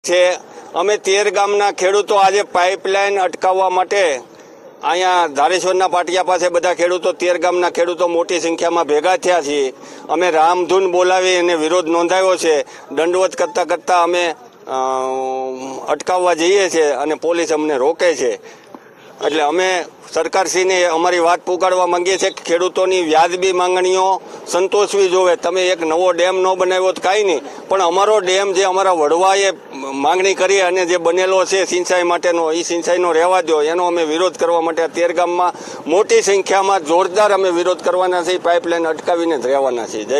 છે। અમે 13 ગામના ખેડૂતો આજે પાઇપલાઇન અટકાવવા માટે અહીંયા ધારેશ્વરના પાટિયા પાસે બધા ખેડૂતો 13 ગામના ખેડૂતો મોટી સંખ્યામાં ભેગા થયા છીએ। અમે રામધૂન બોલાવી અને વિરોધ નોંધાવ્યો છે। દંડવત કરતાં અમે અટકાવવા જઈએ છીએ અને પોલીસ અમને રોકે છે। એટલે અમે સરકારશ્રીને અમારી વાત પુકારવા માંગીએ છીએ કે ખેડૂતોની વ્યાજબી માંગણીઓ સંતોષવી જોવે। તમે એક નવો ડેમ ન બનાવ્યો તો કાંઈ નહીં, પણ અમારો ડેમ જે અમારા વડવાએ માંગણી કરી અને જે બનેલો છે સિંચાઈ માટેનો, એ સિંચાઈનો રહેવા દો, એનો અમે વિરોધ કરવા માટે 13 ગામમાં મોટી સંખ્યામાં જોરદાર અમે વિરોધ કરવાના છીએ। પાઇપલાઇન અટકાવીને જ રહેવાના છીએ। જય